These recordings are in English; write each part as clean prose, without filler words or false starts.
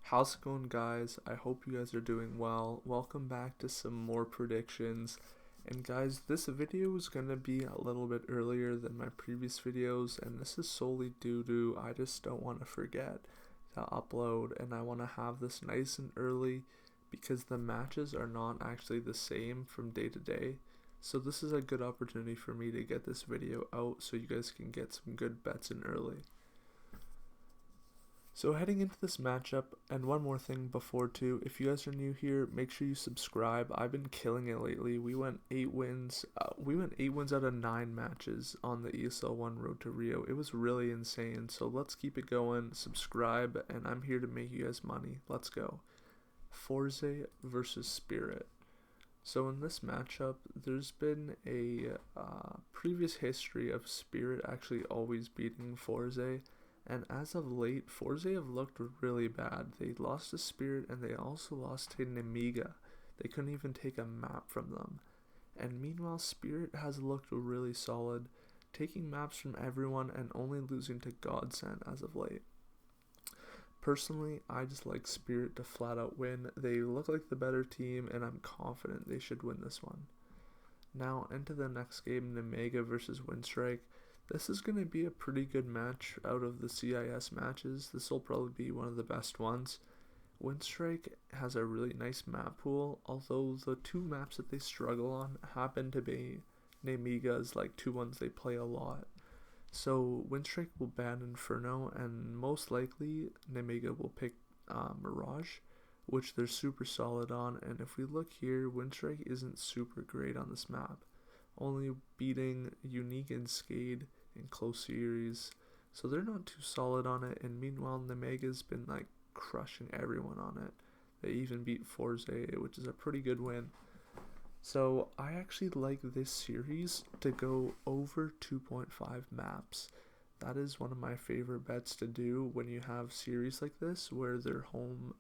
How's it going, guys? I hope you guys are doing well. Welcome back to some more predictions. And guys, this video is going to be a little bit earlier than my previous videos, and this is solely due to I just don't want to forget to upload, and I want to have this nice and early because the matches are not actually the same from day to day. So this is a good opportunity for me to get this video out so you guys can get some good bets in early. So heading into this matchup, and one more thing before too, if you guys are new here, make sure you subscribe. I've been killing it lately. We went 8 wins. We went 8 wins out of 9 matches on the ESL 1 Road to Rio. It was really insane. So let's keep it going. Subscribe, and I'm here to make you guys money. Let's go. Forze versus Spirit. So in this matchup, there's been a previous history of Spirit actually always beating Forze. And as of late, Forze have looked really bad. They lost to Spirit and they also lost to Nemiga. They couldn't even take a map from them. And meanwhile, Spirit has looked really solid, taking maps from everyone and only losing to Godsend as of late. Personally, I just like Spirit to flat out win. They look like the better team and I'm confident they should win this one. Now into the next game, Nemiga versus WinStrike. This is going to be a pretty good match out of the CIS matches. This will probably be one of the best ones. WinStrike has a really nice map pool, although the two maps that they struggle on happen to be Nemiga's, like two ones they play a lot. So WinStrike will ban Inferno, and most likely Nemiga will pick Mirage, which they're super solid on. And if we look here, WinStrike isn't super great on this map, only beating Unique and Skade in close series, so they're not too solid on it. And meanwhile, Nemiga's been like crushing everyone on it. They even beat Forze, which is a pretty good win. So I actually like this series to go over 2.5 maps. That is one of my favorite bets to do when you have series like this where their home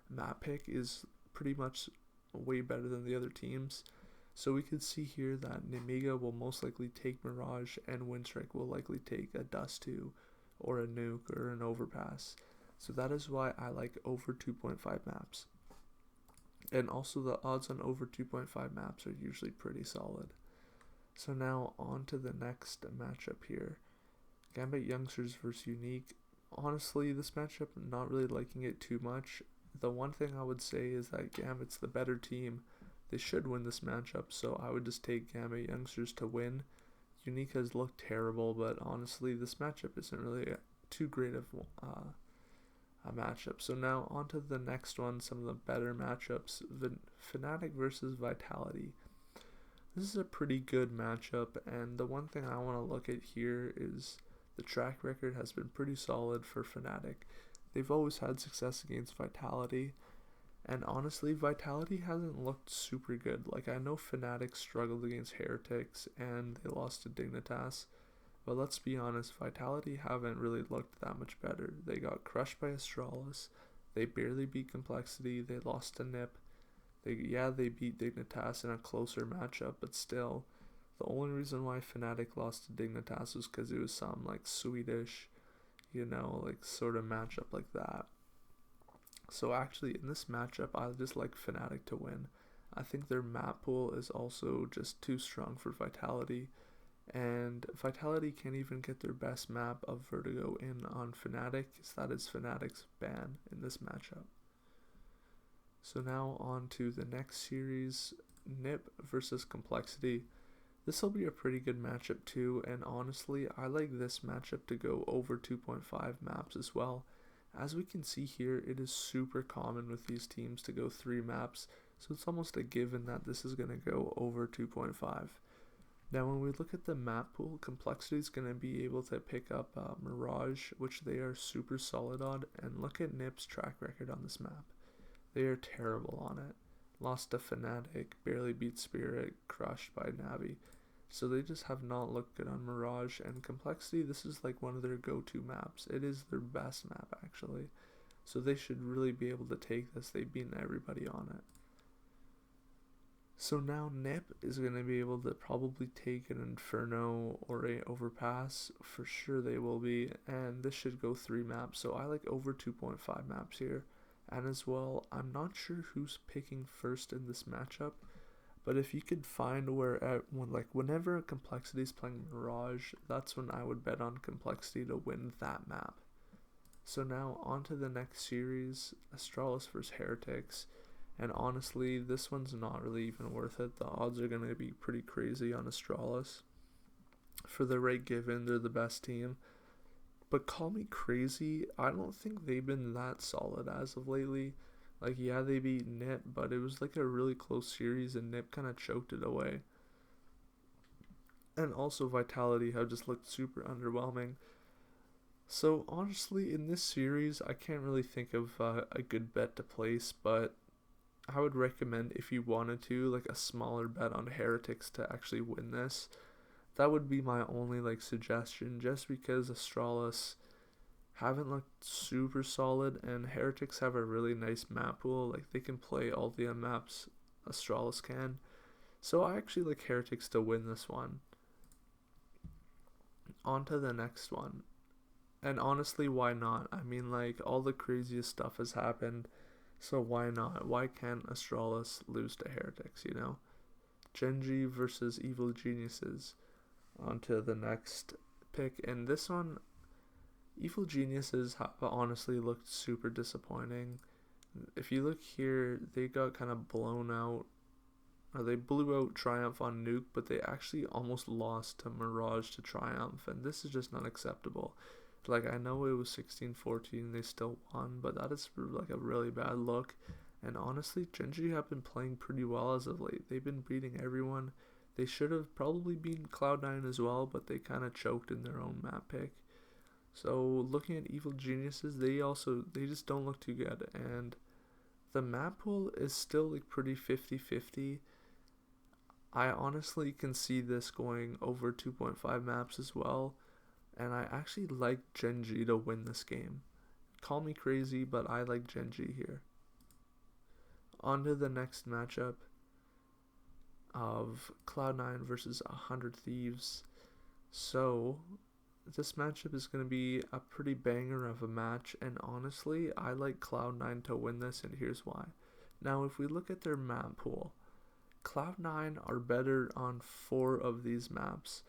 map pick is pretty much way better than the other teams. So we can see here that Nemiga will most likely take Mirage and WinStrike will likely take a Dust 2 or a Nuke or an Overpass. So that is why I like over 2.5 maps. And also the odds on over 2.5 maps are usually pretty solid. So now on to the next matchup here. Gambit Youngsters versus Unique. Honestly, this matchup, I'm not really liking it too much. The one thing I would say is that Gambit's the better team. They should win this matchup, so I would just take Gambit Youngsters to win. Unique has looked terrible, but honestly, this matchup isn't really too great of a matchup. So now on to the next one, some of the better matchups. Fnatic versus Vitality. This is a pretty good matchup, and the one thing I want to look at here is the track record has been pretty solid for Fnatic. They've always had success against Vitality. And honestly, Vitality hasn't looked super good. Like, I know Fnatic struggled against Heretics and they lost to Dignitas. But let's be honest, Vitality haven't really looked that much better. They got crushed by Astralis. They barely beat Complexity. They lost to Nip. They beat Dignitas in a closer matchup, but still, the only reason why Fnatic lost to Dignitas was because it was some, like, Swedish, like, sort of matchup like that. So actually, in this matchup, I just like Fnatic to win. I think their map pool is also just too strong for Vitality, and Vitality can't even get their best map of Vertigo in on Fnatic, so that is Fnatic's ban in this matchup. So now on to the next series, Nip versus Complexity. This will be a pretty good matchup too, and honestly, I like this matchup to go over 2.5 maps as well. As we can see here, it is super common with these teams to go 3 maps, so it's almost a given that this is going to go over 2.5. Now when we look at the map pool, Complexity is going to be able to pick up Mirage, which they are super solid on, and look at Nip's track record on this map. They are terrible on it. Lost to Fnatic, barely beat Spirit, crushed by Navi. So they just have not looked good on Mirage, and Complexity, this is like one of their go-to maps. It is their best map, actually. So they should really be able to take this. They've beaten everybody on it. So now Nip is going to be able to probably take an Inferno or a Overpass. For sure they will be, and this should go 3 maps. So I like over 2.5 maps here. And as well, I'm not sure who's picking first in this matchup, but if you could find whenever Complexity is playing Mirage, that's when I would bet on Complexity to win that map. So now on to the next series, Astralis vs Heretics. And honestly, this one's not really even worth it. The odds are going to be pretty crazy on Astralis. For the rate given, they're the best team. But call me crazy, I don't think they've been that solid as of lately. Like, yeah, they beat Nip, but it was like a really close series and Nip kind of choked it away. And also Vitality have just looked super underwhelming. So honestly, in this series, I can't really think of a good bet to place, but I would recommend, if you wanted to, like a smaller bet on Heretics to actually win this. That would be my only like suggestion, just because Astralis haven't looked super solid and Heretics have a really nice map pool. Like, they can play all the maps Astralis can. So I actually like Heretics to win this one. On to the next one. And honestly, why not? I mean, like, all the craziest stuff has happened, so why not? Why can't Astralis lose to Heretics, you know? Gen.G versus Evil Geniuses. On to the next pick, and this one, Evil Geniuses have honestly looked super disappointing. If you look here, they got kind of blown out, or they blew out Triumph on Nuke, but they actually almost lost to Mirage to Triumph, and this is just not acceptable. Like, I know it was 16-14, they still won, but that is like a really bad look. And honestly, Gen.G have been playing pretty well as of late. They've been beating everyone. They should have probably beaten Cloud9 as well, but they kind of choked in their own map pick. So looking at Evil Geniuses, they just don't look too good. And the map pool is still like pretty 50-50. I honestly can see this going over 2.5 maps as well. And I actually like Gen.G to win this game. Call me crazy, but I like Gen.G here. On to the next matchup of Cloud9 versus 100 Thieves. So, this matchup is going to be a pretty banger of a match, and honestly, I like Cloud9 to win this, and here's why. Now, if we look at their map pool, Cloud9 are better on 4 of these maps,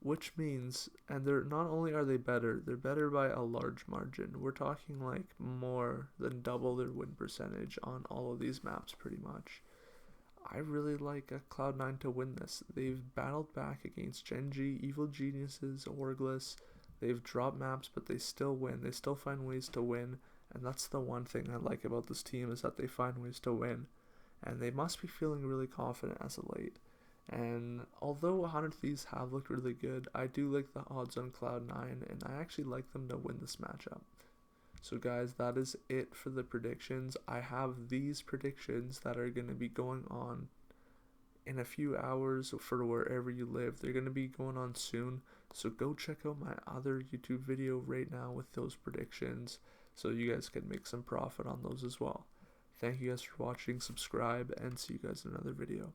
which means, and they're not only are they better, they're better by a large margin. We're talking like more than double their win percentage on all of these maps pretty much. I really like Cloud9 to win this. They've battled back against Gen.G, Evil Geniuses, Orgless. They've dropped maps, but they still win. They still find ways to win, and that's the one thing I like about this team, is that they find ways to win. And they must be feeling really confident as of late. And although 100 Thieves have looked really good, I do like the odds on Cloud9, and I actually like them to win this matchup. So guys, that is it for the predictions. I have these predictions that are going to be going on in a few hours for wherever you live. They're going to be going on soon, so go check out my other YouTube video right now with those predictions, so you guys can make some profit on those as well. Thank you guys for watching, subscribe, and see you guys in another video.